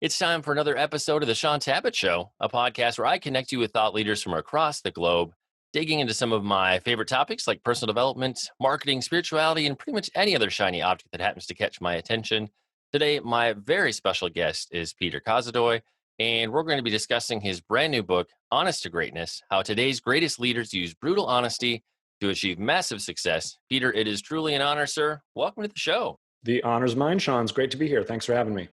It's time for another episode of the Shaun Tabatt Show, a podcast where I connect you with thought leaders from across the globe, digging into some of my favorite topics like personal development, marketing, spirituality, and pretty much any other shiny object that happens to catch my attention. Today, my very special guest is Peter Kozodoy, and we're going to be discussing his brand new book, Honest to Greatness: How Today's Greatest Leaders Use Brutal Honesty to Achieve Massive Success. Peter, it is truly an honor, sir. Welcome to the show. The honor's mine, Shaun. It's great to be here. Thanks for having me.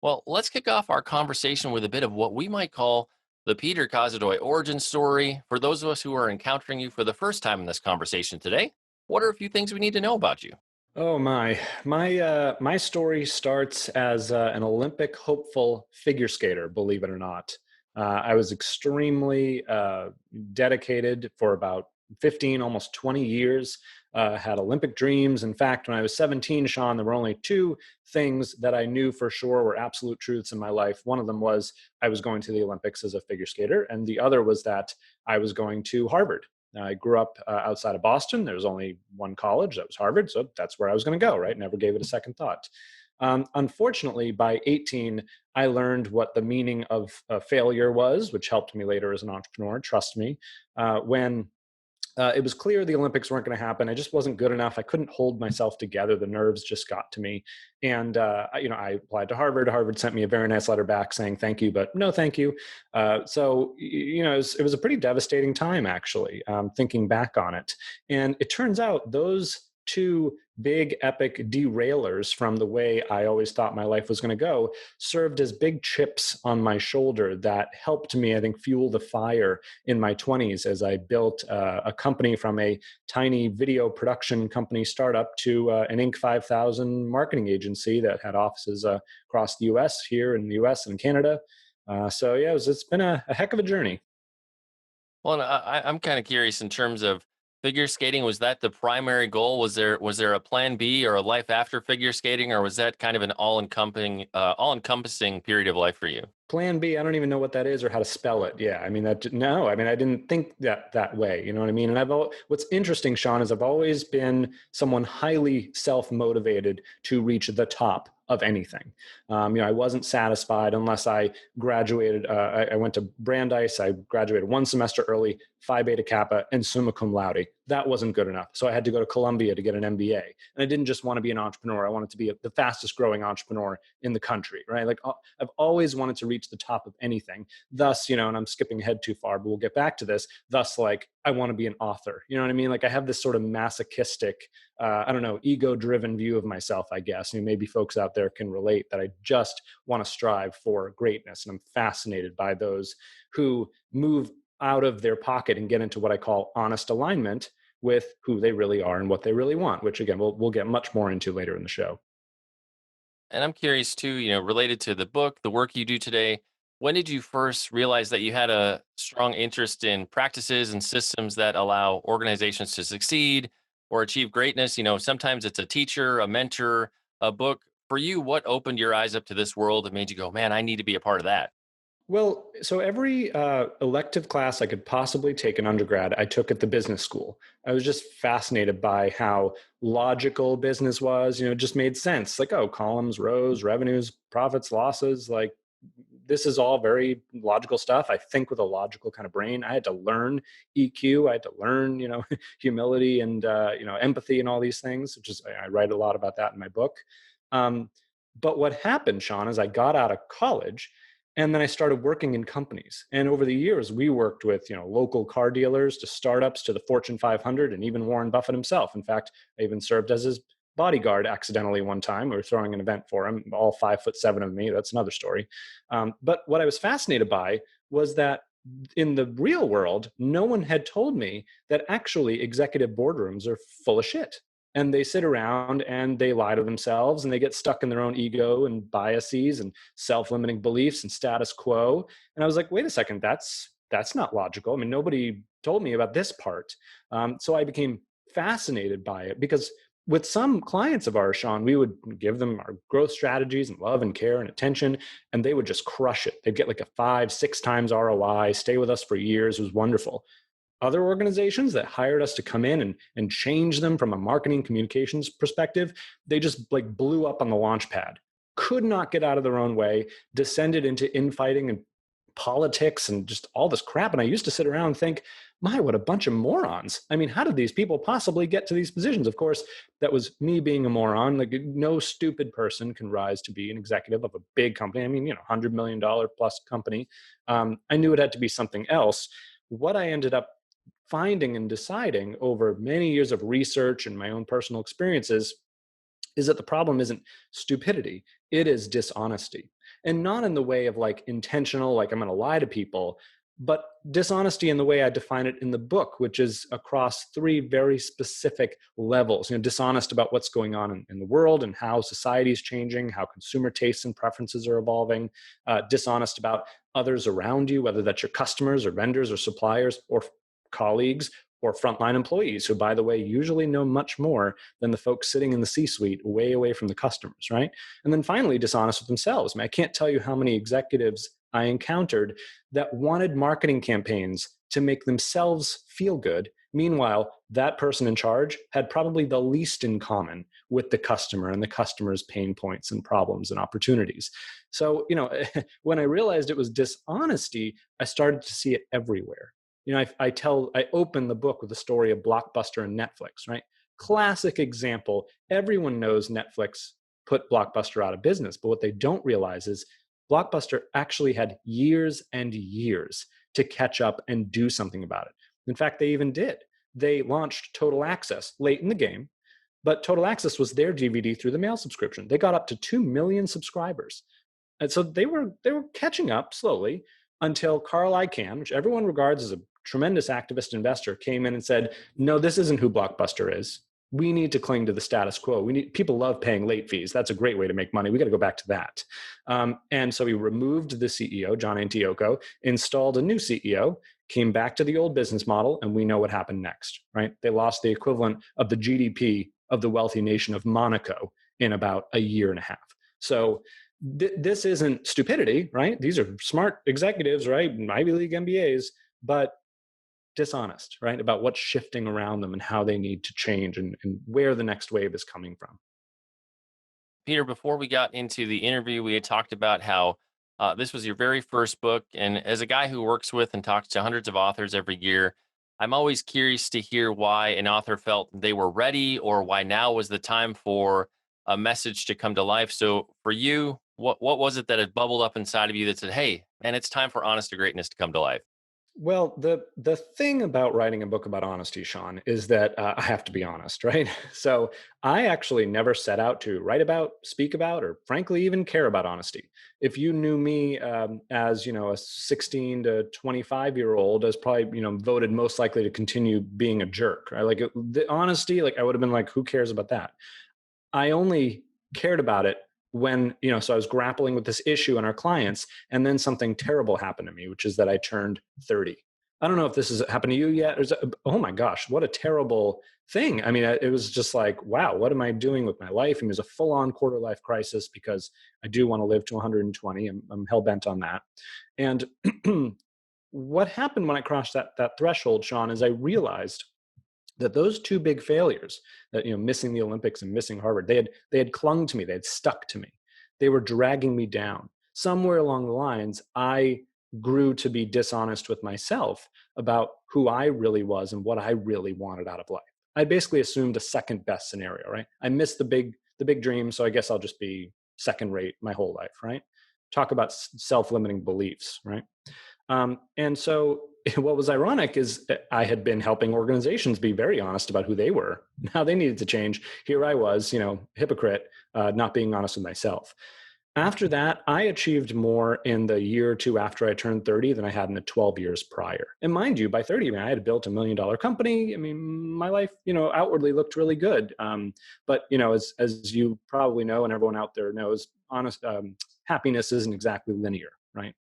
Well, let's kick off our conversation with a bit of what we might call the Peter Kozodoy origin story. For those of us who are encountering you for the first time in this conversation today, what are a few things we need to know about you? Oh my story starts as an Olympic hopeful figure skater. Believe it or not, I was extremely dedicated for about 15, almost 20 years. Had Olympic dreams. In fact, when I was 17, Shaun, there were only two things that I knew for sure were absolute truths in my life. One of them was I was going to the Olympics as a figure skater, and the other was that I was going to Harvard. I grew up outside of Boston. There was only one college, that was Harvard, so that's where I was going to go, right? Never gave it a second thought. Unfortunately, by 18, I learned what the meaning of failure was, which helped me later as an entrepreneur, trust me. When it was clear the Olympics weren't going to happen. I just wasn't good enough. I couldn't hold myself together. The nerves just got to me. And, I applied to Harvard. Harvard sent me a very nice letter back saying, thank you, but no, thank you. It was a pretty devastating time, actually, thinking back on it. And it turns out those two big epic derailers from the way I always thought my life was going to go served as big chips on my shoulder that helped me, I think, fuel the fire in my 20s as I built a company from a tiny video production company startup to an Inc. 5000 marketing agency that had offices across the US, here in the US and Canada. It's been a heck of a journey. Well, and I'm kind of curious in terms of figure skating. Was that the primary goal? Was there a plan B or a life after figure skating, or was that kind of an all encompassing period of life for you? Plan B, I don't even know what that is or how to spell it. Yeah, I mean no, I mean I didn't think that way. You know what I mean? And what's interesting, Shaun, is I've always been someone highly self motivated to reach the top of anything. I wasn't satisfied unless I graduated. I went to Brandeis. I graduated one semester early, Phi Beta Kappa, and summa cum laude. That wasn't good enough, so I had to go to Columbia to get an MBA. And I didn't just want to be an entrepreneur. I wanted to be the fastest growing entrepreneur in the country, right? Like I've always wanted to reach the top of anything. Thus, and I'm skipping ahead too far, but we'll get back to this. Thus, like, I want to be an author. You know what I mean? Like I have this sort of masochistic, ego-driven view of myself, I guess. Maybe folks out there can relate that I just want to strive for greatness. And I'm fascinated by those who move out of their pocket and get into what I call honest alignment with who they really are and what they really want, which again, we'll get much more into later in the show. And I'm curious too, related to the book, the work you do today, when did you first realize that you had a strong interest in practices and systems that allow organizations to succeed or achieve greatness? Sometimes it's a teacher, a mentor, a book. For you, what opened your eyes up to this world and made you go, man, I need to be a part of that? Well, so every elective class I could possibly take in undergrad, I took at the business school. I was just fascinated by how logical business was. It just made sense. Like, oh, columns, rows, revenues, profits, losses. Like, this is all very logical stuff. I think with a logical kind of brain. I had to learn EQ. I had to learn, humility and empathy and all these things. Which is, I write a lot about that in my book. Um, but what happened, Shaun, is I got out of college and then I started working in companies. And over the years, we worked with, local car dealers to startups to the Fortune 500 and even Warren Buffett himself. In fact, I even served as his bodyguard accidentally one time. We were throwing an event for him, all 5'7" of me. That's another story. But what I was fascinated by was that in the real world, no one had told me that actually executive boardrooms are full of shit. And they sit around and they lie to themselves and they get stuck in their own ego and biases and self-limiting beliefs and status quo. And I was like, wait a second, that's not logical. I mean, nobody told me about this part. So I became fascinated by it because with some clients of ours, Shaun, we would give them our growth strategies and love and care and attention, and they would just crush it. They'd get like a 5, 6 times ROI, stay with us for years. It was wonderful. Other organizations that hired us to come in and change them from a marketing communications perspective, they just like blew up on the launch pad. could not get out of their own way, descended into infighting and politics and just all this crap. And I used to sit around and think, my, what a bunch of morons. I mean, how did these people possibly get to these positions? Of course, that was me being a moron. Like, no stupid person can rise to be an executive of a big company. I mean, $100 million plus company. I knew it had to be something else. What I ended up finding and deciding over many years of research and my own personal experiences is that the problem isn't stupidity, it is dishonesty. And not in the way of like intentional, like I'm going to lie to people, but dishonesty in the way I define it in the book, which is across three very specific levels. Dishonest about what's going on in the world and how society is changing, how consumer tastes and preferences are evolving. Dishonest about others around you, whether that's your customers or vendors or suppliers or colleagues or frontline employees, who, by the way, usually know much more than the folks sitting in the C-suite way away from the customers, right? And then finally, dishonest with themselves. I mean, I can't tell you how many executives I encountered that wanted marketing campaigns to make themselves feel good. Meanwhile, that person in charge had probably the least in common with the customer and the customer's pain points and problems and opportunities. So, when I realized it was dishonesty, I started to see it everywhere. I open the book with the story of Blockbuster and Netflix, right? Classic example. Everyone knows Netflix put Blockbuster out of business, but what they don't realize is Blockbuster actually had years and years to catch up and do something about it. In fact, they even did. They launched Total Access late in the game, but Total Access was their DVD through the mail subscription. They got up to 2 million subscribers. And so they were catching up slowly until Carl Icahn, which everyone regards as a tremendous activist investor, came in and said, no, this isn't who Blockbuster is. We need to cling to the status quo. People love paying late fees. That's a great way to make money. We got to go back to that. And so he removed the CEO, John Antioco, installed a new CEO, came back to the old business model, and we know what happened next, right? They lost the equivalent of the GDP of the wealthy nation of Monaco in about a year and a half. So this isn't stupidity, right? These are smart executives, right? Ivy League MBAs, but dishonest, right? About what's shifting around them and how they need to change and where the next wave is coming from. Peter, before we got into the interview, we had talked about how this was your very first book. And as a guy who works with and talks to hundreds of authors every year, I'm always curious to hear why an author felt they were ready or why now was the time for a message to come to life. So for you, what was it that had bubbled up inside of you that said, hey, man, it's time for honest to greatness to come to life? Well, the thing about writing a book about honesty, Shaun, is that I have to be honest, right? So I actually never set out to write about, speak about, or frankly even care about honesty. If you knew me as a 16 to 25-year-old, as probably voted most likely to continue being a jerk, right? Like the honesty, like I would have been like, who cares about that? I only cared about it when, so I was grappling with this issue and our clients, and then something terrible happened to me, which is that I turned 30. I don't know if this has happened to you yet. Oh my gosh, what a terrible thing. I mean, it was just like, wow, what am I doing with my life? And it was a full-on quarter life crisis because I do want to live to 120. I'm hell-bent on that. And what happened when I crossed that threshold, Shaun, is I realized that those two big failures, that missing the Olympics and missing Harvard, they had clung to me, they had stuck to me, they were dragging me down. Somewhere along the lines, I grew to be dishonest with myself about who I really was and what I really wanted out of life. I basically assumed a second best scenario, right? I missed the big dream, so I guess I'll just be second rate my whole life, right? Talk about self-limiting beliefs, right? And so what was ironic is that I had been helping organizations be very honest about who they were and how they needed to change. Here I was, hypocrite, not being honest with myself. After that, I achieved more in the year or two after I turned 30 than I had in the 12 years prior. And mind you, by 30, I had built $1 million company. I mean, my life, outwardly looked really good. But, as you probably know, and everyone out there knows, happiness isn't exactly linear, right?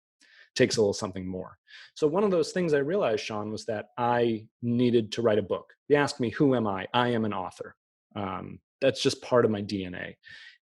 Takes a little something more. So one of those things I realized, Shaun, was that I needed to write a book. You asked me, who am I? I am an author. That's just part of my DNA.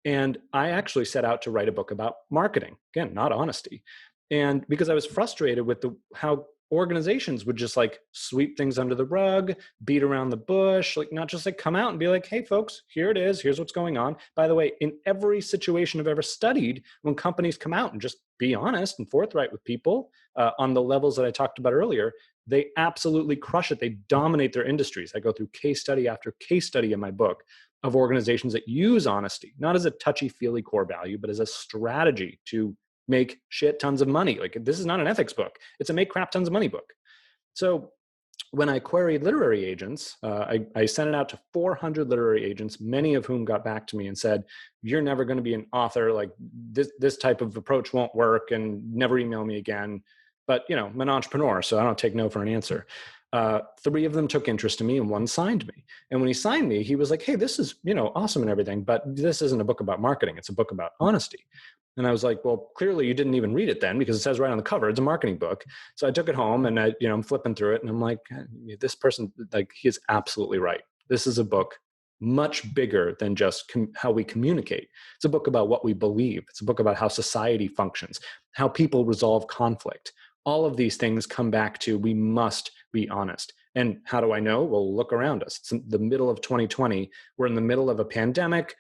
And I actually set out to write a book about marketing. Again, not honesty. And because I was frustrated with how organizations would just like sweep things under the rug, beat around the bush, like not just like come out and be like, hey folks, here it is, here's what's going on. By the way, in every situation I've ever studied, when companies come out and just be honest and forthright with people on the levels that I talked about earlier, they absolutely crush it. They dominate their industries. I go through case study after case study in my book of organizations that use honesty, not as a touchy-feely core value, but as a strategy to make shit tons of money. Like, this is not an ethics book. It's a make crap tons of money book. So when I queried literary agents, I sent it out to 400 literary agents, many of whom got back to me and said, you're never going to be an author. Like this type of approach won't work, and never email me again. But, you know, I'm an entrepreneur, so I don't take no for an answer. 3 of them took interest in me and 1 signed me. And when he signed me, he was like, hey, this is, you know, awesome and everything, but this isn't a book about marketing. It's a book about honesty. And I was like, well, clearly you didn't even read it then, because it says right on the cover, it's a marketing book. So I took it home and I'm flipping through it and I'm like, this person, like, he is absolutely right. This is a book much bigger than just how we communicate. It's a book about what we believe. It's a book about how society functions, how people resolve conflict. All of these things come back to, we must be honest. And how do I know? Well, look around us. It's in the middle of 2020. We're in the middle of a pandemic,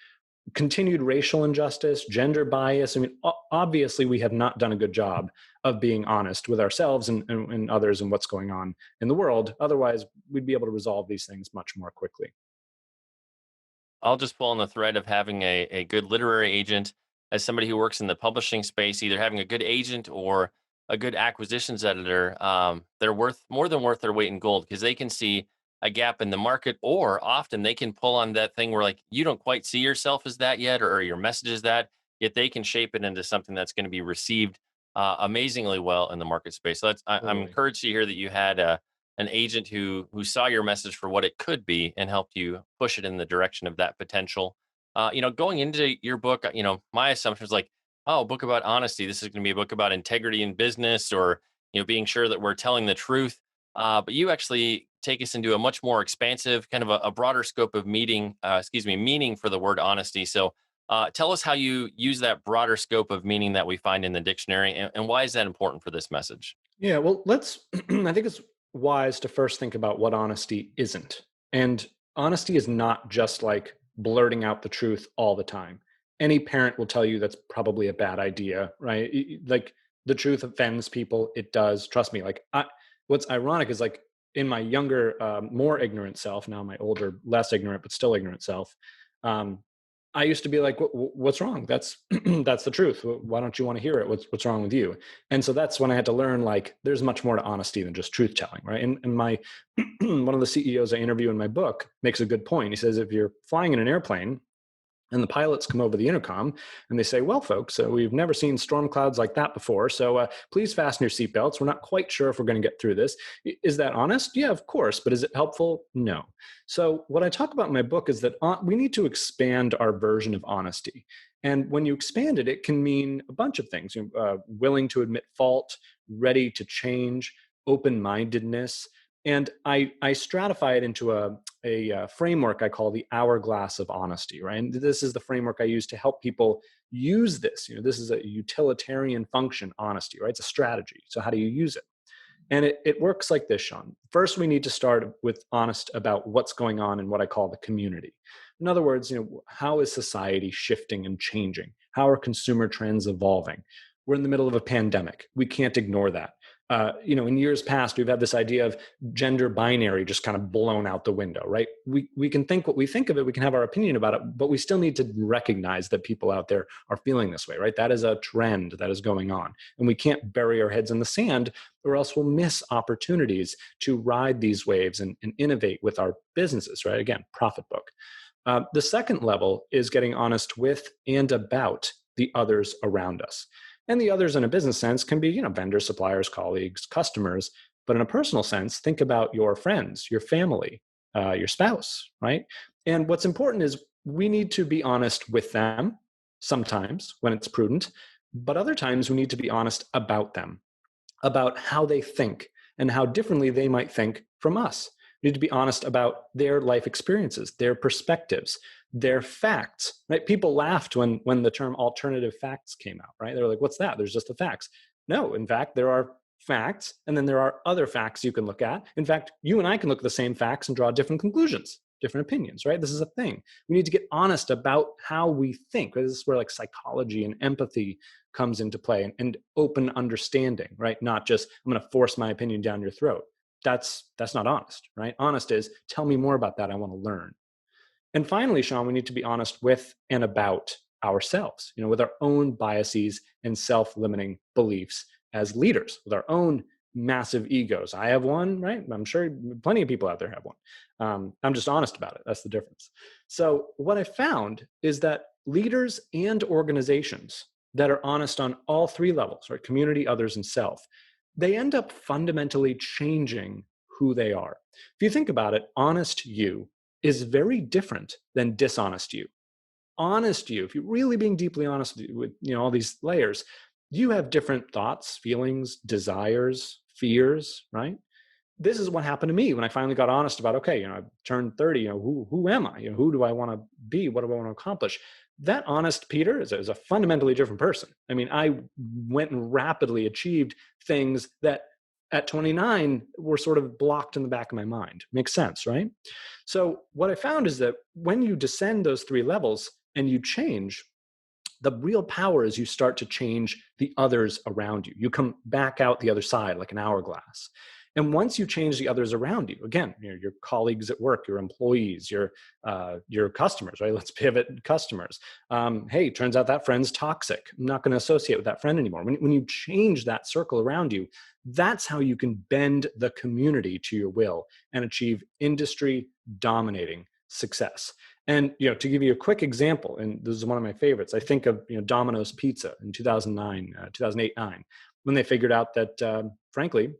continued racial injustice, gender bias. I mean, obviously, we have not done a good job of being honest with ourselves and others and what's going on in the world. Otherwise, we'd be able to resolve these things much more quickly. I'll just pull on the thread of having a good literary agent. As somebody who works in the publishing space, either having a good agent or a good acquisitions editor, they're worth more than worth their weight in gold, because they can see a gap in the market, or often they can pull on that thing where, like, you don't quite see yourself as that yet, or your message is that, yet they can shape it into something that's going to be received amazingly well in the market space. So I'm Totally. encouraged to hear that you had an agent who saw your message for what it could be and helped you push it in the direction of that potential. Going into your book, my assumption was like, oh, a book about honesty. This is going to be a book about integrity in business, or being sure that we're telling the truth. But you actually take us into a much more expansive, kind of a broader scope of meaning for the word honesty. So tell us how you use that broader scope of meaning that we find in the dictionary, and why is that important for this message? Yeah, well, I think it's wise to first think about what honesty isn't. And honesty is not just like blurting out the truth all the time. Any parent will tell you that's probably a bad idea, right? Like, the truth offends people. It does. Trust me. What's ironic is, like, in my younger, more ignorant self, now my older, less ignorant, but still ignorant self, um, I used to be like, "What's wrong? That's that's the truth. Why don't you want to hear it? What's wrong with you?" And so that's when I had to learn, like, there's much more to honesty than just truth telling, right? And my one of the CEOs I interview in my book makes a good point. He says, if you're flying in an airplane and the pilots come over the intercom and they say, well, folks, we've never seen storm clouds like that before. So please fasten your seatbelts. We're not quite sure if we're going to get through this. Is that honest? Yeah, of course. But is it helpful? No. So what I talk about in my book is that we need to expand our version of honesty. And when you expand it, it can mean a bunch of things. Willing to admit fault, ready to change, open-mindedness. And I stratify it into a framework I call the hourglass of honesty, right? And this is the framework I use to help people use this. This is a utilitarian function, honesty, right? It's a strategy. So how do you use it? And it works like this, Shaun. First, we need to start with honest about what's going on in what I call the community. In other words, how is society shifting and changing? How are consumer trends evolving? We're in the middle of a pandemic. We can't ignore that. In years past, we've had this idea of gender binary just kind of blown out the window, right? We can think what we think of it, we can have our opinion about it, but we still need to recognize that people out there are feeling this way, right? That is a trend that is going on. And we can't bury our heads in the sand, or else we'll miss opportunities to ride these waves and innovate with our businesses, right? Again, profit book. The second level is getting honest with and about the others around us. And the others in a business sense can be, vendors, suppliers, colleagues, customers. But in a personal sense, think about your friends, your family, your spouse, right? And what's important is we need to be honest with them sometimes when it's prudent, but other times we need to be honest about them, about how they think and how differently they might think from us. We need to be honest about their life experiences, their perspectives, their facts, right? People laughed when the term alternative facts came out, right? They're like, what's that? There's just the facts. No, in fact, there are facts, and then there are other facts you can look at. In fact, you and I can look at the same facts and draw different conclusions, different opinions, right? This is a thing. We need to get honest about how we think. This is where like psychology and empathy comes into play, and open understanding, right? Not just I'm going to force my opinion down your throat. That's not honest, right? Honest is tell me more about that. I want to learn. And finally, Shaun, we need to be honest with and about ourselves, with our own biases and self-limiting beliefs as leaders, with our own massive egos. I have one, right? I'm sure plenty of people out there have one. I'm just honest about it. That's the difference. So what I found is that leaders and organizations that are honest on all three levels, right? Community, others, and self, they end up fundamentally changing who they are. If you think about it, honest you is very different than dishonest you. Honest you, if you're really being deeply honest with all these layers, you have different thoughts, feelings, desires, fears, right? This is what happened to me when I finally got honest about, okay, I turned 30, who am I? Who do I want to be? What do I want to accomplish? That honest Peter is a fundamentally different person. I mean, I went and rapidly achieved things that at 29 were sort of blocked in the back of my mind. Makes sense, right? So what I found is that when you descend those three levels and you change, the real power is you start to change the others around you. You come back out the other side like an hourglass. And once you change the others around you, again, your colleagues at work, your employees, your customers, right? Let's pivot customers. Hey, turns out that friend's toxic. I'm not going to associate with that friend anymore. When you change that circle around you, that's how you can bend the community to your will and achieve industry dominating success. And to give you a quick example, and this is one of my favorites, I think of Domino's Pizza in 2009, 2008-9, when they figured out that, frankly,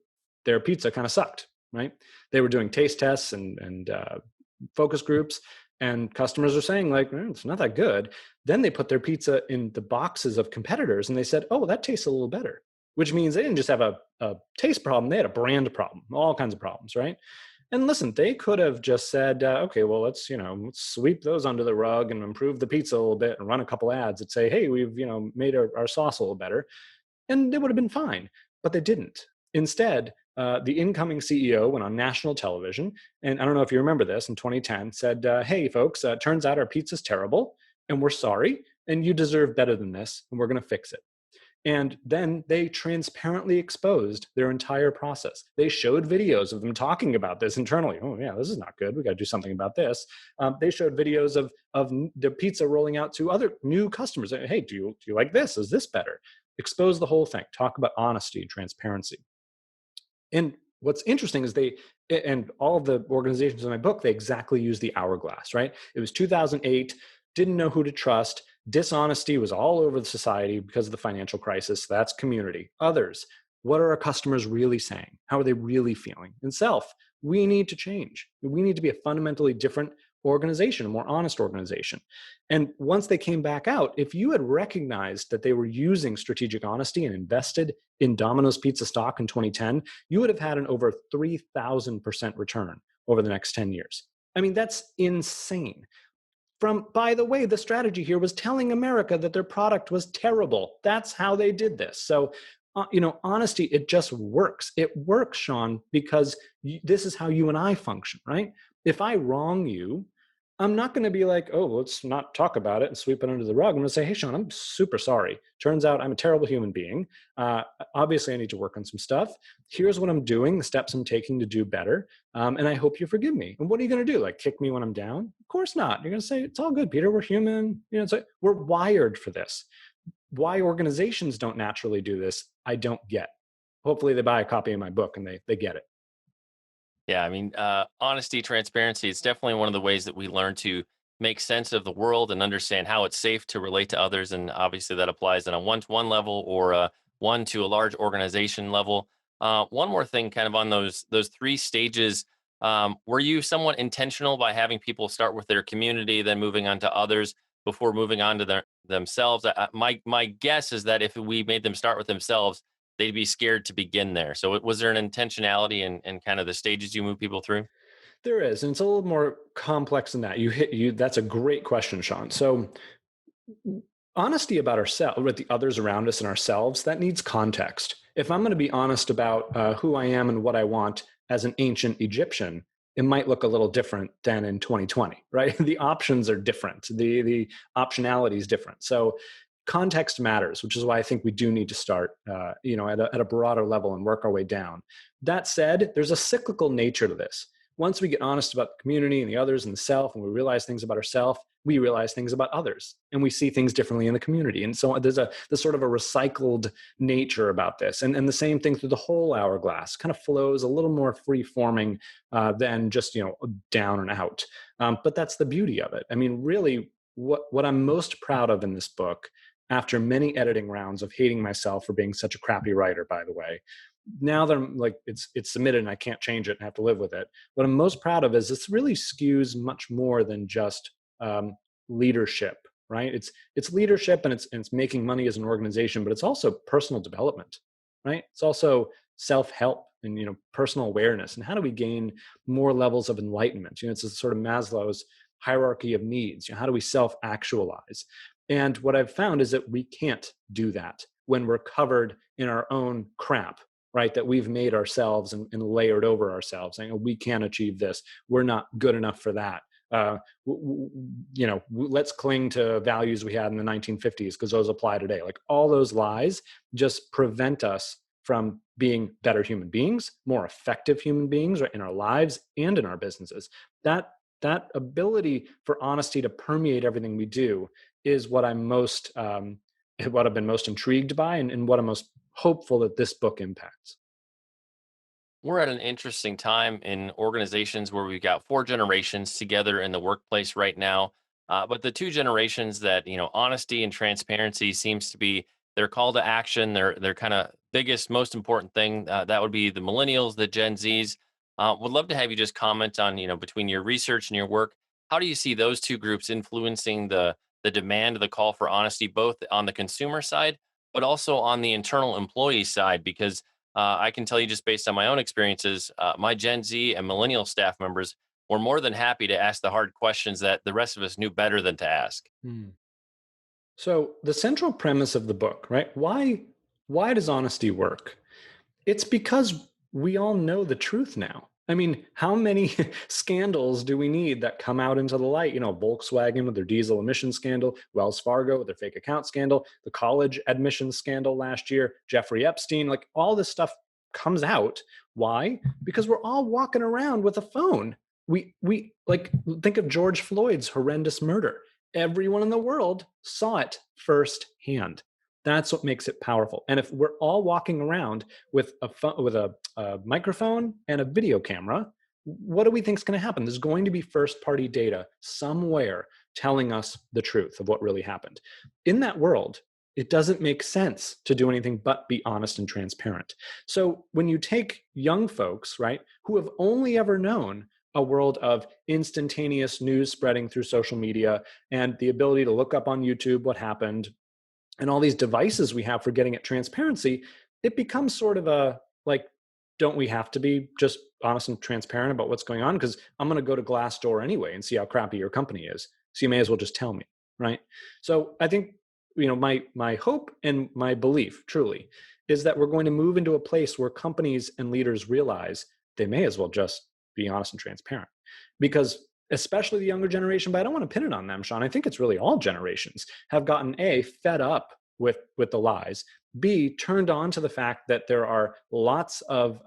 their pizza kind of sucked, right? They were doing taste tests and focus groups, and customers are saying like, it's not that good. Then they put their pizza in the boxes of competitors, and they said, oh, that tastes a little better, which means they didn't just have a taste problem, they had a brand problem, all kinds of problems, right? And listen, they could have just said, okay, well, let's sweep those under the rug and improve the pizza a little bit and run a couple ads that say, hey, we've made our sauce a little better, and it would have been fine. But they didn't. Instead, the incoming CEO went on national television, and I don't know if you remember this, in 2010, said, hey, folks, turns out our pizza's terrible, and we're sorry, and you deserve better than this, and we're going to fix it. And then they transparently exposed their entire process. They showed videos of them talking about this internally. Oh yeah, this is not good. We got to do something about this. They showed videos of the pizza rolling out to other new customers. Hey, do you like this? Is this better? Expose the whole thing. Talk about honesty and transparency. And what's interesting is and all of the organizations in my book, they exactly use the hourglass, right? It was 2008, didn't know who to trust. Dishonesty was all over the society because of the financial crisis. That's community. Others, what are our customers really saying? How are they really feeling? And self, we need to change. We need to be a fundamentally different organization, a more honest organization. And once they came back out, if you had recognized that they were using strategic honesty and invested in Domino's Pizza stock in 2010, you would have had an over 3,000% return over the next 10 years. I mean, that's insane. By the way, the strategy here was telling America that their product was terrible. That's how they did this. So, honesty, it just works. It works, Shaun, because this is how you and I function, right? If I wrong you, I'm not going to be like, oh, let's not talk about it and sweep it under the rug. I'm going to say, hey, Shaun, I'm super sorry. Turns out I'm a terrible human being. Obviously, I need to work on some stuff. Here's what I'm doing, the steps I'm taking to do better. And I hope you forgive me. And what are you going to do? Like kick me when I'm down? Of course not. You're going to say, it's all good, Peter. We're human. It's like, we're wired for this. Why organizations don't naturally do this, I don't get. Hopefully they buy a copy of my book and they get it. Yeah, I mean, honesty, transparency, it's definitely one of the ways that we learn to make sense of the world and understand how it's safe to relate to others. And obviously, that applies on a one-to-one level or a one to a large organization level. One more thing, kind of on those three stages. Were you somewhat intentional by having people start with their community, then moving on to others before moving on to themselves? My guess is that if we made them start with themselves, they'd be scared to begin there. So was there an intentionality in kind of the stages you move people through? There is, and it's a little more complex than that. That's a great question, Shaun. So honesty about ourselves, with the others around us and ourselves, that needs context. if I'm going to be honest about who I am and what I want as an ancient Egyptian, it might look a little different than in 2020, right? The options are different. The optionality is different. So context matters, which is why I think we do need to start, at a broader level and work our way down. That said, there's a cyclical nature to this. Once we get honest about the community and the others and the self, and we realize things about ourselves, we realize things about others, and we see things differently in the community. And so there's sort of a recycled nature about this, and the same thing through the whole hourglass. Kind of flows a little more free forming than just down and out. But that's the beauty of it. I mean, really, what I'm most proud of in this book, after many editing rounds of hating myself for being such a crappy writer, by the way, now that I'm like, it's submitted and I can't change it and have to live with it. What I'm most proud of is this really skews much more than just leadership, right? It's leadership, and it's making money as an organization, but it's also personal development, right? It's also self-help and personal awareness, and how do we gain more levels of enlightenment? It's a sort of Maslow's hierarchy of needs. How do we self-actualize? And what I've found is that we can't do that when we're covered in our own crap, right? That we've made ourselves and layered over ourselves, saying, oh, we can't achieve this. We're not good enough for that. Let's cling to values we had in the 1950s because those apply today. Like, all those lies just prevent us from being better human beings, more effective human beings, right, in our lives and in our businesses. That ability for honesty to permeate everything we do is what what I've been most intrigued by, and what I'm most hopeful that this book impacts. We're at an interesting time in organizations where we've got four generations together in the workplace right now. But the two generations that, honesty and transparency seems to be their call to action, their kind of biggest, most important thing. That would be the millennials, the Gen Zs. Would love to have you just comment on, between your research and your work, how do you see those two groups influencing the demand, the call for honesty, both on the consumer side, but also on the internal employee side? Because I can tell you, just based on my own experiences, my Gen Z and millennial staff members were more than happy to ask the hard questions that the rest of us knew better than to ask. Hmm. So the central premise of the book, right? Why does honesty work? It's because we all know the truth now. I mean, how many scandals do we need that come out into the light? Volkswagen with their diesel emission scandal, Wells Fargo with their fake account scandal, the college admissions scandal last year, Jeffrey Epstein, like, all this stuff comes out. Why? Because we're all walking around with a phone. We like, think of George Floyd's horrendous murder. Everyone in the world saw it firsthand. That's what makes it powerful. And if we're all walking around with a microphone and a video camera, what do we think is going to happen? There's going to be first-party data somewhere telling us the truth of what really happened. In that world, it doesn't make sense to do anything but be honest and transparent. So when you take young folks, right, who have only ever known a world of instantaneous news spreading through social media and the ability to look up on YouTube what happened, and all these devices we have for getting at transparency, it becomes sort of a, like, don't we have to be just honest and transparent about what's going on? Because I'm going to go to Glassdoor anyway and see how crappy your company is. So you may as well just tell me, right? So I think, my hope and my belief truly is that we're going to move into a place where companies and leaders realize they may as well just be honest and transparent. Because especially the younger generation, but I don't want to pin it on them, Shaun. I think it's really all generations have gotten A, fed up with the lies, B, turned on to the fact that there are lots of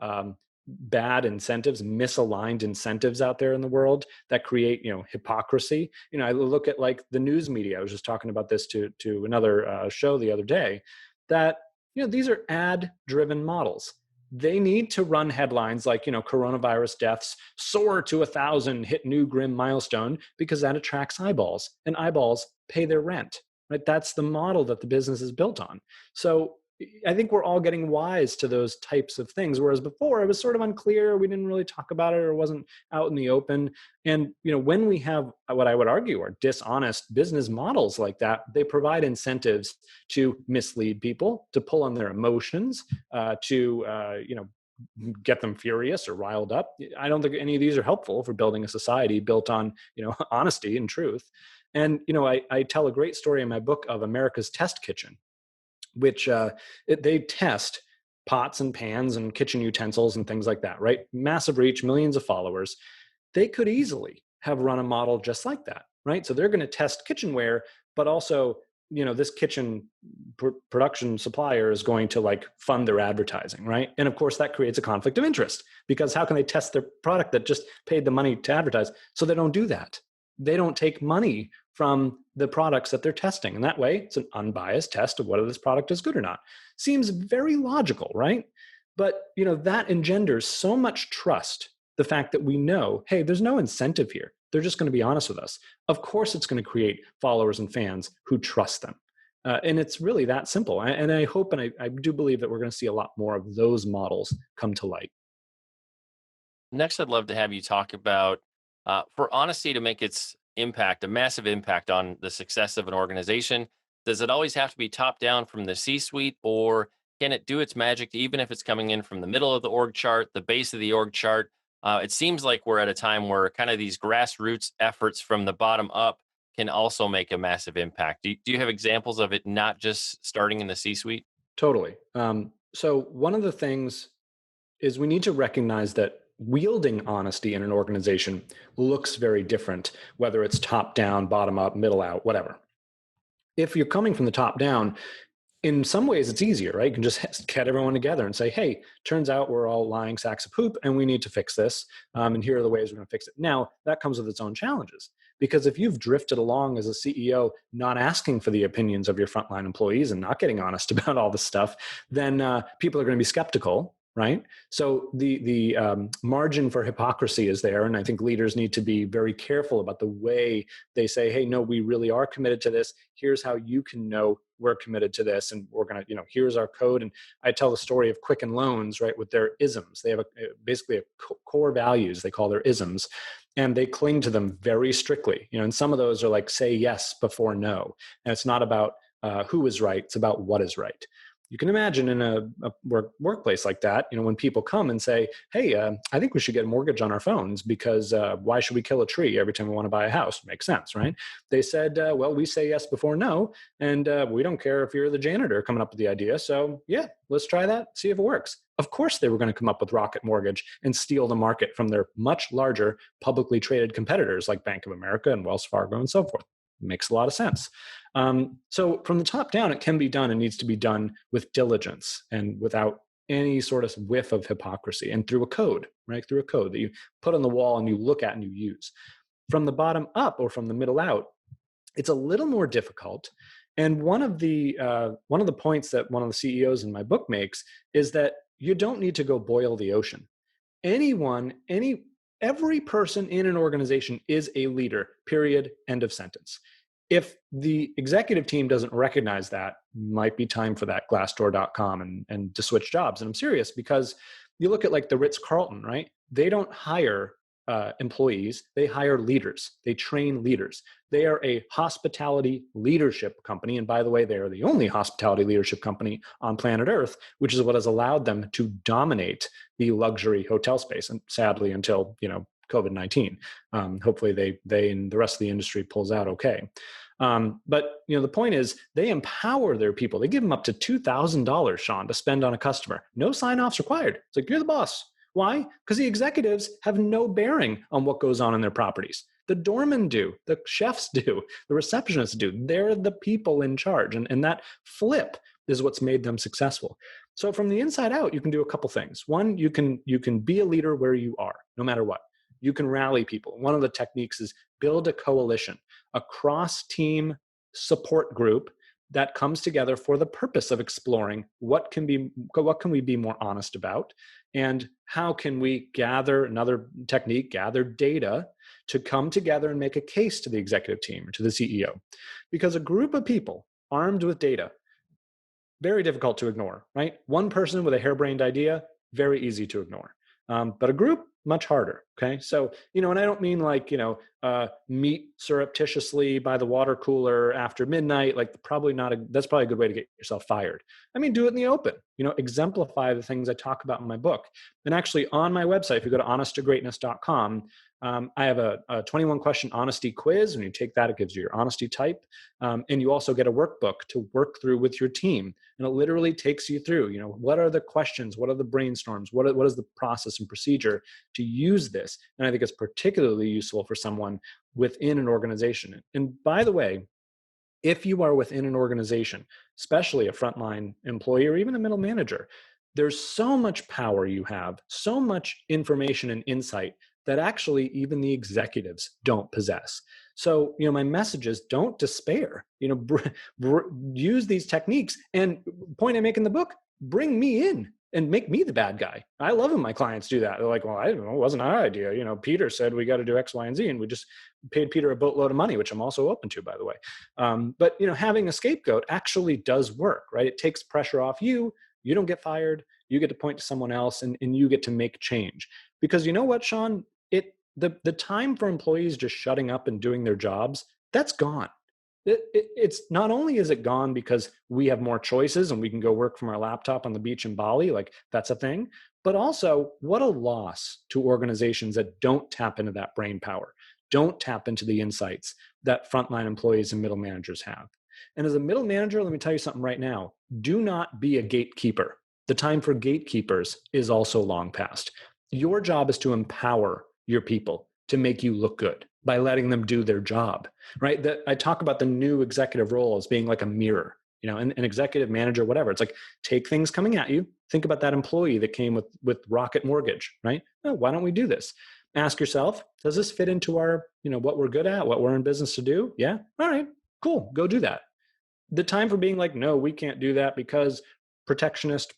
bad incentives, misaligned incentives out there in the world that create, hypocrisy. I look at, like, the news media. I was just talking about this to another show the other day, that, these are ad-driven models. They need to run headlines like, coronavirus deaths soar to 1,000, hit new grim milestone, because that attracts eyeballs, and eyeballs pay their rent, right? That's the model that the business is built on. So I think we're all getting wise to those types of things, whereas before it was sort of unclear. We didn't really talk about it, or it wasn't out in the open. And when we have what I would argue are dishonest business models like that, they provide incentives to mislead people, to pull on their emotions, to get them furious or riled up. I don't think any of these are helpful for building a society built on honesty and truth. And I tell a great story in my book of America's Test Kitchen, which they test pots and pans and kitchen utensils and things like that, right? Massive reach, millions of followers. They could easily have run a model just like that, right? So they're going to test kitchenware, but also, this kitchen production supplier is going to like fund their advertising, right? And of course, that creates a conflict of interest because how can they test their product that just paid the money to advertise? So they don't do that. They don't take money from the products that they're testing. And that way, it's an unbiased test of whether this product is good or not. Seems very logical, right? But that engenders so much trust. The fact that we know, hey, there's no incentive here. They're just going to be honest with us. Of course, it's going to create followers and fans who trust them. And it's really that simple. And I hope and I do believe that we're going to see a lot more of those models come to light. Next, I'd love to have you talk about for honesty to make its impact, a massive impact on the success of an organization. Does it always have to be top down from the C suite, or can it do its magic even if it's coming in from the middle of the org chart, the base of the org chart? It seems like we're at a time where kind of these grassroots efforts from the bottom up can also make a massive impact. Do you have examples of it not just starting in the C suite? Totally. So one of the things is we need to recognize that wielding honesty in an organization looks very different, whether it's top down, bottom up, middle out, whatever. If you're coming from the top down, in some ways it's easier, right? You can just get everyone together and say, hey, turns out we're all lying sacks of poop and we need to fix this. And here are the ways we're going to fix it. Now, that comes with its own challenges because if you've drifted along as a CEO, not asking for the opinions of your frontline employees and not getting honest about all this stuff, then people are going to be skeptical. Right. So the margin for hypocrisy is there. And I think leaders need to be very careful about the way they say, hey, no, we really are committed to this. Here's how you can know we're committed to this. And we're going to, here's our code. And I tell the story of Quicken Loans, right, with their isms. They have basically core values they call their isms. And they cling to them very strictly. And some of those are like say yes before no. And it's not about who is right. It's about what is right. You can imagine in a workplace like that, when people come and say, hey, I think we should get a mortgage on our phones because why should we kill a tree every time we want to buy a house? Makes sense, right? They said, well, we say yes before no, and we don't care if you're the janitor coming up with the idea. So yeah, let's try that, see if it works. Of course, they were going to come up with Rocket Mortgage and steal the market from their much larger publicly traded competitors like Bank of America and Wells Fargo and so forth. Makes a lot of sense. So from the top down, it can be done and needs to be done with diligence and without any sort of whiff of hypocrisy and through a code, right? Through a code that you put on the wall and you look at and you use. From the bottom up or from the middle out, it's a little more difficult. And one of the points that one of the CEOs in my book makes is that you don't need to go boil the ocean. Every person in an organization is a leader, period, end of sentence. If the executive team doesn't recognize that, might be time for that Glassdoor.com and to switch jobs. And I'm serious because you look at like the Ritz-Carlton, right? They don't hire employees, they hire leaders. They train leaders. They are a hospitality leadership company. And by the way, they are the only hospitality leadership company on planet Earth, which is what has allowed them to dominate the luxury hotel space. And sadly, until, COVID-19, hopefully they and the rest of the industry pulls out okay. But the point is they empower their people. They give them up to $2,000, Shaun, to spend on a customer. No sign-offs required. It's like, you're the boss. Why? Because the executives have no bearing on what goes on in their properties. The doormen do, the chefs do, the receptionists do. They're the people in charge. And that flip is what's made them successful. So from the inside out, you can do a couple things. One, you can be a leader where you are, no matter what. You can rally people. One of the techniques is build a coalition, a cross-team support group that comes together for the purpose of exploring what can we be more honest about, and how can we gather data to come together and make a case to the executive team or to the CEO. Because a group of people armed with data, very difficult to ignore, right? One person with a harebrained idea, very easy to ignore. But a group, much harder. Okay. So, and I don't mean like, meet surreptitiously by the water cooler after midnight. Like that's probably a good way to get yourself fired. I mean, do it in the open, exemplify the things I talk about in my book. And actually on my website, if you go to honesttogreatness.com, I have a 21 question honesty quiz. When you take that, it gives you your honesty type. And you also get a workbook to work through with your team. And it literally takes you through, what are the questions? What are the brainstorms? What is the process and procedure to use this? And I think it's particularly useful for someone within an organization. And by the way, if you are within an organization, especially a frontline employee or even a middle manager, there's so much power you have, so much information and insight that actually even the executives don't possess. So, my message is don't despair, use these techniques, and point I make in the book, bring me in and make me the bad guy. I love when my clients do that. They're like, well, I don't know, it wasn't our idea. Peter said we got to do X, Y, and Z. And we just paid Peter a boatload of money, which I'm also open to, by the way. But, having a scapegoat actually does work, right? It takes pressure off you. You don't get fired. You get to point to someone else and you get to make change. Because you know what, Shaun? The time for employees just shutting up and doing their jobs, that's gone. It's not only is it gone because we have more choices and we can go work from our laptop on the beach in Bali, like that's a thing, but also what a loss to organizations that don't tap into that brain power, don't tap into the insights that frontline employees and middle managers have. And as a middle manager, let me tell you something right now, do not be a gatekeeper. The time for gatekeepers is also long past. Your job is to empower your people to make you look good by letting them do their job, right? That I talk about the new executive role as being like a mirror, an executive manager, whatever. It's like, take things coming at you. Think about that employee that came with Rocket Mortgage, right? Oh, why don't we do this? Ask yourself, does this fit into our, what we're good at, what we're in business to do? Yeah. All right, cool. Go do that. The time for being like, no, we can't do that because protectionist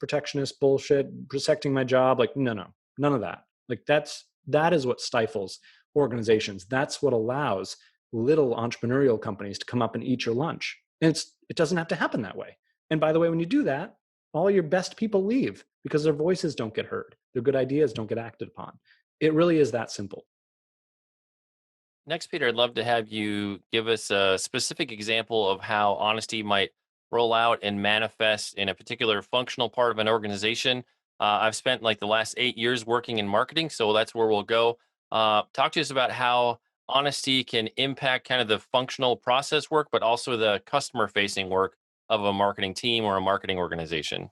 bullshit, protecting my job. Like, no, none of that. Like that is what stifles organizations. That's what allows little entrepreneurial companies to come up and eat your lunch. And it doesn't have to happen that way. And by the way, when you do that, all your best people leave because their voices don't get heard. Their good ideas don't get acted upon. It really is that simple. Next, Peter, I'd love to have you give us a specific example of how honesty might roll out and manifest in a particular functional part of an organization. I've spent like the last 8 years working in marketing, so that's where we'll go. Talk to us about how honesty can impact kind of the functional process work, but also the customer facing work of a marketing team or a marketing organization.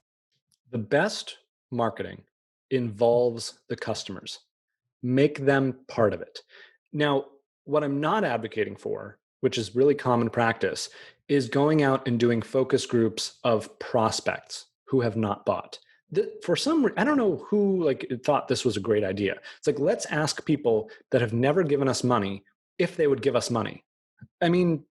The best marketing involves the customers. Make them part of it. Now, what I'm not advocating for, which is really common practice, is going out and doing focus groups of prospects who have not bought. I don't know who thought this was a great idea. It's like, let's ask people that have never given us money if they would give us money. I mean,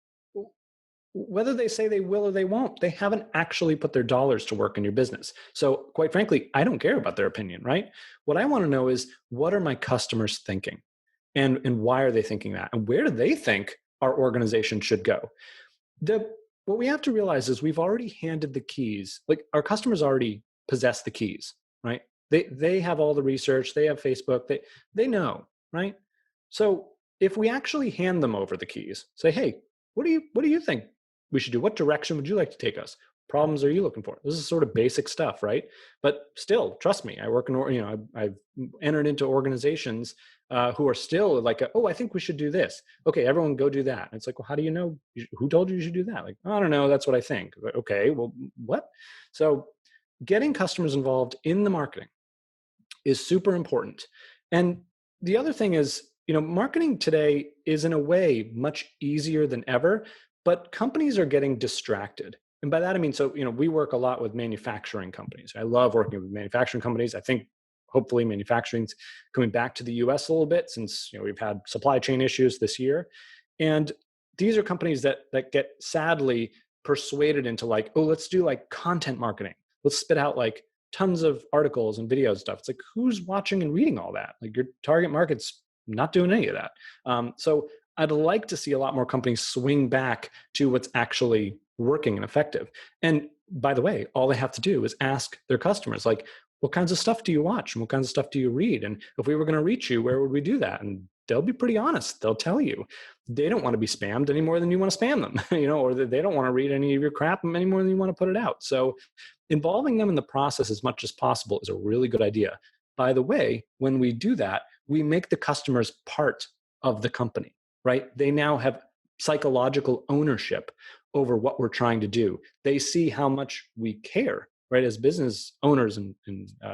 whether they say they will or they won't, they haven't actually put their dollars to work in your business. So quite frankly, I don't care about their opinion, right? What I want to know is, what are my customers thinking? And why are they thinking that? And where do they think our organization should go? What we have to realize is we've already handed the keys. Like, our customers already possess the keys, right? They have all the research, they have Facebook, they know, right? So if we actually hand them over the keys, say, hey, what do you think we should do? What direction would you like to take us? Problems are you looking for? This is sort of basic stuff, right? But still, trust me, I work in, I've entered into organizations who are still like, oh, I think we should do this. Okay, everyone go do that. And it's like, well, how do you know? Who told you should do that? Like, I don't know. That's what I think. Like, okay, well, what? So getting customers involved in the marketing is super important. And the other thing is, marketing today is in a way much easier than ever, but companies are getting distracted. And by that, I mean, so, we work a lot with manufacturing companies. I love working with manufacturing companies. I think hopefully manufacturing's coming back to the US a little bit since, we've had supply chain issues this year. And these are companies that get sadly persuaded into like, oh, let's do like content marketing. Let's spit out like tons of articles and videos stuff. It's like, who's watching and reading all that? Like, your target market's not doing any of that. So I'd like to see a lot more companies swing back to what's actually working and effective. And by the way, all they have to do is ask their customers, like, what kinds of stuff do you watch and what kinds of stuff do you read? And if we were going to reach you, where would we do that? And they'll be pretty honest. They'll tell you they don't want to be spammed any more than you want to spam them, or that they don't want to read any of your crap any more than you want to put it out. So involving them in the process as much as possible is a really good idea. By the way, when we do that, we make the customers part of the company, right? They now have psychological ownership over what we're trying to do. They see how much we care, right? As business owners and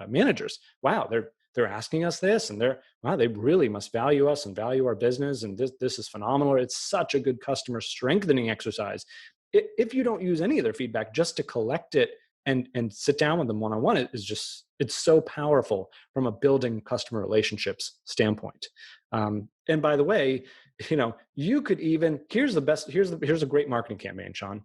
managers. Wow, they're asking us this, and they really must value us and value our business, and this is phenomenal. It's such a good customer strengthening exercise. If you don't use any of their feedback, just to collect it and sit down with them one-on-one, it's so powerful from a building customer relationships standpoint. And by the way, you could even, here's a great marketing campaign, Shaun.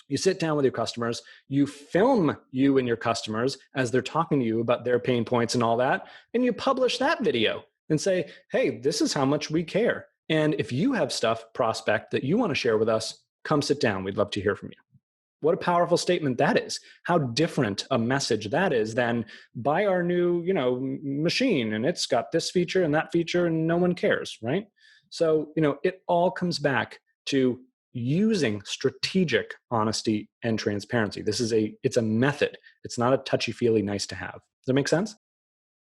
You sit down with your customers, you film you and your customers as they're talking to you about their pain points and all that, and you publish that video and say, hey, this is how much we care. And if you have stuff, prospect, that you want to share with us, come sit down. We'd love to hear from you. What a powerful statement that is. How different a message that is than buy our new, machine, and it's got this feature and that feature and no one cares, right? So, it all comes back to using strategic honesty and transparency. It's a method. It's not a touchy-feely nice to have. Does that make sense?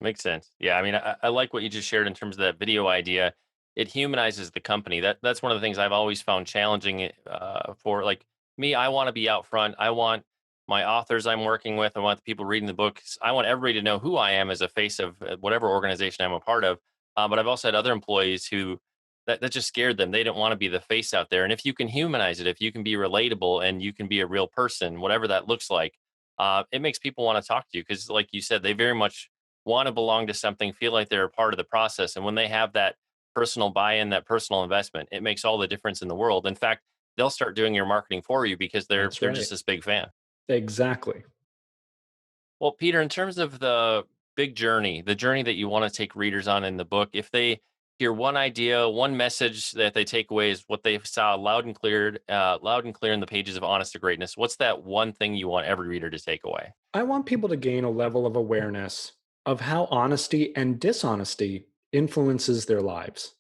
Makes sense. Yeah, I mean, I like what you just shared in terms of that video idea. It humanizes the company. That's one of the things I've always found challenging for like me. I want to be out front. I want my authors I'm working with. I want the people reading the books. I want everybody to know who I am as a face of whatever organization I'm a part of. But I've also had other employees who that just scared them. They didn't want to be the face out there. And if you can humanize it, if you can be relatable and you can be a real person, whatever that looks like, it makes people want to talk to you because, like you said, they very much want to belong to something, feel like they're a part of the process. And when they have that personal buy-in, that personal investment, it makes all the difference in the world. In fact, they'll start doing your marketing for you because That's they're right. just this big fan. Exactly. Well, Peter, in terms of the big journey, the journey that you want to take readers on in the book, if they hear one idea, one message that they take away is what they saw loud and clear in the pages of Honest to Greatness. What's that one thing you want every reader to take away? I want people to gain a level of awareness of how honesty and dishonesty influences their lives.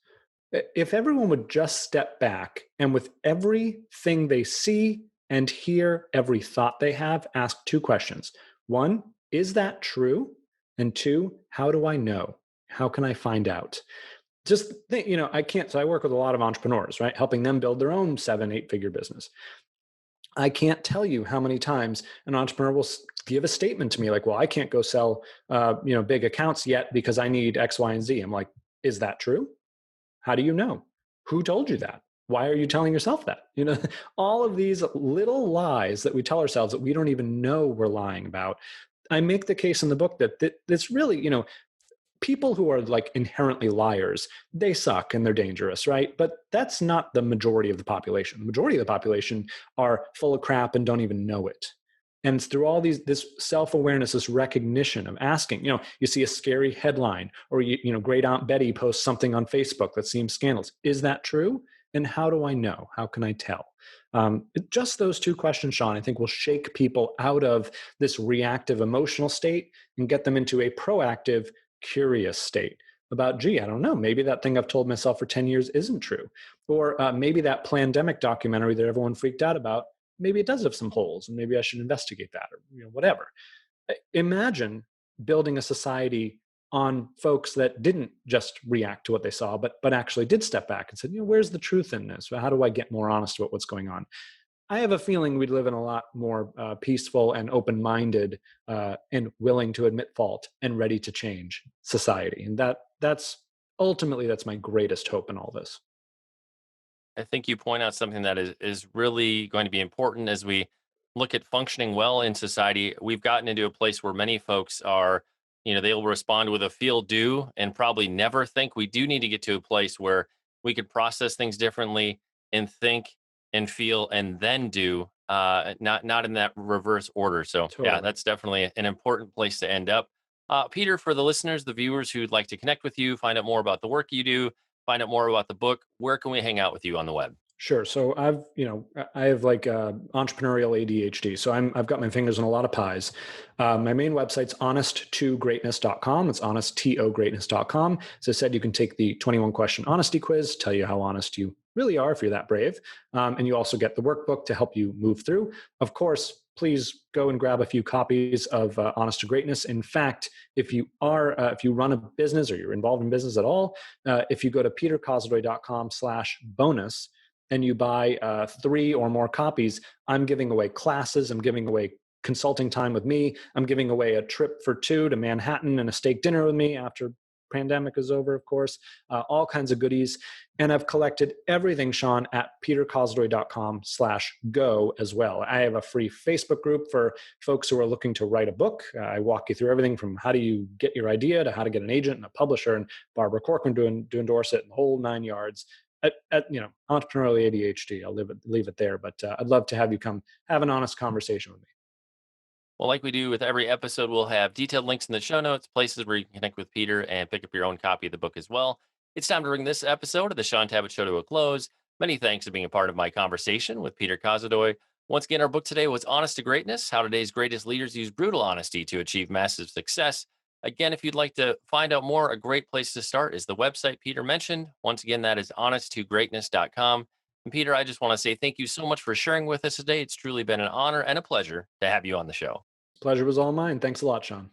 If everyone would just step back and with everything they see and hear, every thought they have, ask two questions. One, is that true? And two, how do I know? How can I find out? Just think, so I work with a lot of entrepreneurs, right? Helping them build their own 7, 8 figure business. I can't tell you how many times an entrepreneur will give a statement to me like, well, I can't go sell, big accounts yet because I need X, Y, and Z. I'm like, is that true? How do you know? Who told you that? Why are you telling yourself that? All of these little lies that we tell ourselves that we don't even know we're lying about. I make the case in the book that this really, people who are like inherently liars, they suck and they're dangerous, right? But that's not the majority of the population. The majority of the population are full of crap and don't even know it. And it's through all this self-awareness, this recognition of asking, you see a scary headline or, great Aunt Betty posts something on Facebook that seems scandalous. Is that true? And how do I know? How can I tell? Just those two questions, Shaun, I think will shake people out of this reactive emotional state and get them into a proactive, curious state about, gee, I don't know, maybe that thing I've told myself for 10 years isn't true. Or maybe that pandemic documentary that everyone freaked out about, maybe it does have some holes and maybe I should investigate that or whatever. Imagine building a society on folks that didn't just react to what they saw, but actually did step back and said, where's the truth in this? How do I get more honest about what's going on? I have a feeling we'd live in a lot more peaceful and open-minded and willing to admit fault and ready to change society. And that's ultimately, that's my greatest hope in all this. I think you point out something that is really going to be important as we look at functioning well in society. We've gotten into a place where many folks are, they'll respond with a feel do and probably never think. We do need to get to a place where we could process things differently and think and feel and then do, not in that reverse order. So yeah, Totally. that's definitely an important place to end up. Peter, for the listeners, the viewers who'd like to connect with you, find out more about the work you do, find out more about the book, where can we hang out with you on the web? Sure. So I have like entrepreneurial ADHD. So I've got my fingers in a lot of pies. My main website's honest2greatness.com. It's honest2greatness.com. So I said you can take the 21 question honesty quiz, tell you how honest you really are if you're that brave. And you also get the workbook to help you move through. Of course, please go and grab a few copies of Honest to Greatness. In fact, if you run a business or you're involved in business at all, if you go to peterkozodoy.com/bonus, and you buy 3 or more copies, I'm giving away classes, I'm giving away consulting time with me, I'm giving away a trip for two to Manhattan and a steak dinner with me after pandemic is over, of course, all kinds of goodies. And I've collected everything, Shaun, at peterkozodoy.com/go as well. I have a free Facebook group for folks who are looking to write a book. I walk you through everything from how do you get your idea to how to get an agent and a publisher and Barbara Corcoran to endorse it and the whole 9 yards. Entrepreneurial ADHD. I'll leave it there, but I'd love to have you come have an honest conversation with me. Well, like we do with every episode, we'll have detailed links in the show notes, places where you can connect with Peter and pick up your own copy of the book as well. It's time to bring this episode of the Shaun Tabatt Show to a close. Many thanks for being a part of my conversation with Peter Kozodoy. Once again, our book today was Honest to Greatness: How Today's Greatest Leaders Use Brutal Honesty to Achieve Massive Success. Again, if you'd like to find out more, a great place to start is the website Peter mentioned. Once again, that is honest2greatness.com. And Peter, I just want to say thank you so much for sharing with us today. It's truly been an honor and a pleasure to have you on the show. Pleasure was all mine. Thanks a lot, Shaun.